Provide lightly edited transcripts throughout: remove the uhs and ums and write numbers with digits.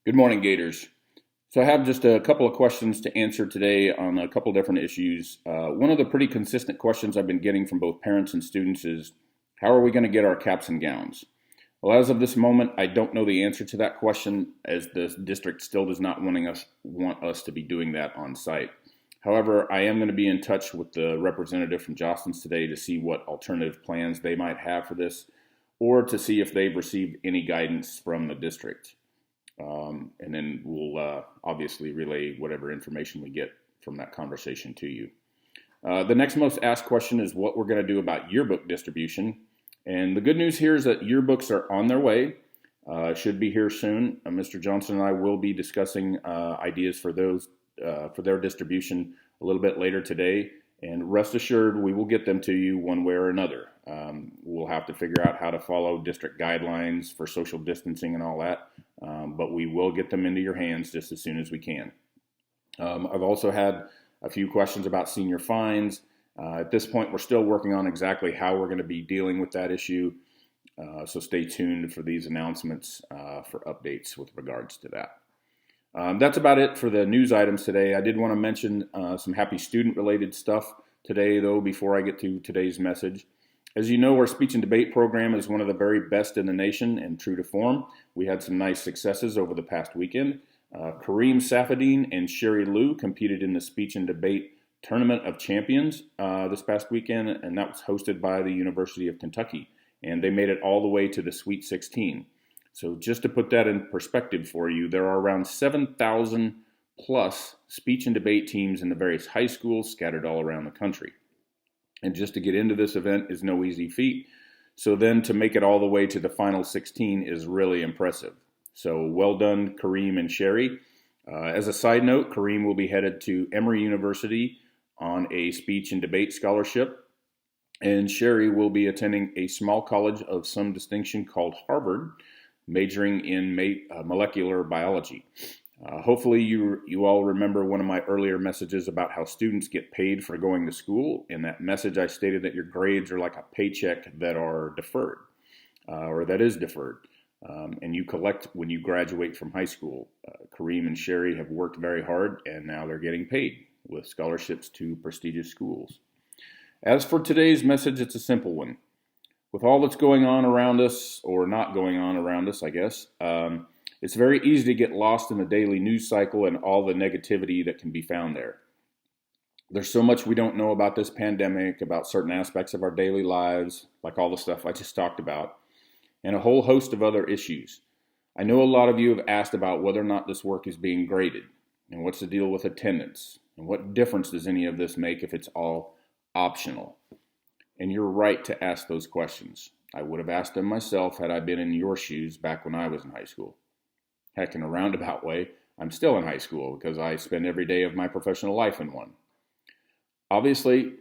Good morning, Gators. So I have just a couple of questions to answer today on a couple different issues. One of the pretty consistent questions I've been getting from both parents and students is, how are we going to get our caps and gowns? Well, as of this moment, I don't know the answer to that question, as the district still does not want us to be doing that on site. However, I am going to be in touch with the representative from Jostens today to see what alternative plans they might have for this, or to see if they've received any guidance from the district. And then we'll obviously relay whatever information we get from that conversation to you. The next most asked question is what we're going to do about yearbook distribution. And the good news here is that yearbooks are on their way, should be here soon. Mr. Johnson and I will be discussing ideas for those for their distribution a little bit later today. And rest assured, we will get them to you one way or another. We'll have to figure out how to follow district guidelines for social distancing and all that, but we will get them into your hands just as soon as we can. I've also had a few questions about senior fines. At this point, we're still working on exactly how we're going to be dealing with that issue, so stay tuned for these announcements for updates with regards to that. That's about it for the news items today. I did want to mention some happy student-related stuff today, though, before I get to today's message. As you know, our speech and debate program is one of the very best in the nation and true to form. We had some nice successes over the past weekend. Kareem Safadine and Sherry Liu competed in the speech and debate Tournament of Champions this past weekend, and that was hosted by the University of Kentucky. And they made it all the way to the Sweet 16. So just to put that in perspective for you, there are around 7,000 plus speech and debate teams in the various high schools scattered all around the country. And just to get into this event is no easy feat. So then to make it all the way to the final 16 is really impressive. So well done, Kareem and Sherry. As a side note, Kareem will be headed to Emory University on a speech and debate scholarship. And Sherry will be attending a small college of some distinction called Harvard, majoring in molecular biology. Hopefully you all remember one of my earlier messages about how students get paid for going to school. In that message, I stated that your grades are like a paycheck that are deferred, or that is deferred, and you collect when you graduate from high school. Kareem and Sherry have worked very hard, and now they're getting paid with scholarships to prestigious schools. As for today's message, it's a simple one. With all that's going on around us, or not going on around us, I guess, it's very easy to get lost in the daily news cycle and all the negativity that can be found there. There's so much we don't know about this pandemic, about certain aspects of our daily lives, like all the stuff I just talked about, and a whole host of other issues. I know a lot of you have asked about whether or not this work is being graded, and what's the deal with attendance, and what difference does any of this make if it's all optional. And you're right to ask those questions. I would have asked them myself had I been in your shoes back when I was in high school. Heck, in a roundabout way, I'm still in high school because I spend every day of my professional life in one. Obviously,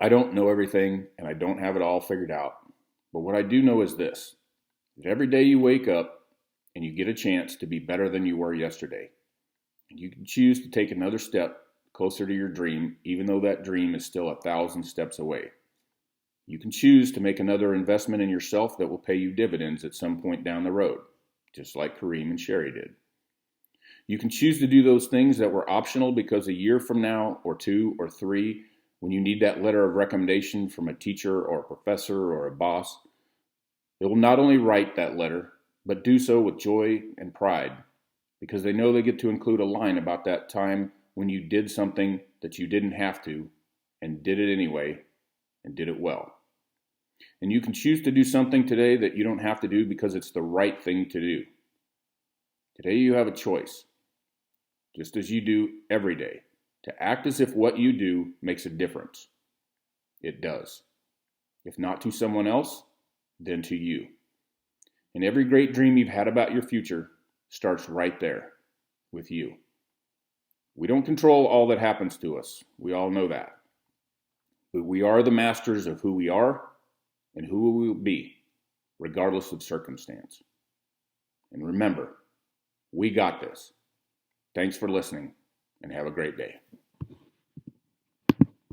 I don't know everything and I don't have it all figured out. But what I do know is this, that every day you wake up and you get a chance to be better than you were yesterday. And you can choose to take another step closer to your dream, even though that dream is still 1,000 steps away. You can choose to make another investment in yourself that will pay you dividends at some point down the road, just like Kareem and Sherry did. You can choose to do those things that were optional because a year from now, or 2 or 3, when you need that letter of recommendation from a teacher or a professor or a boss, they will not only write that letter, but do so with joy and pride, because they know they get to include a line about that time when you did something that you didn't have to, and did it anyway, and did it well. And you can choose to do something today that you don't have to do because it's the right thing to do. Today you have a choice, just as you do every day, to act as if what you do makes a difference. It does. If not to someone else, then to you. And every great dream you've had about your future starts right there, with you. We don't control all that happens to us. We all know that. But we are the masters of who we are and who we will be, regardless of circumstance. And remember, we got this. Thanks for listening, and have a great day.